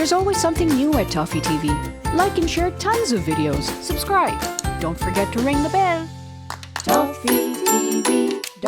There's always something new at Toffee TV. Like and share tons of videos. Subscribe. Don't forget to ring the bell. Toffee.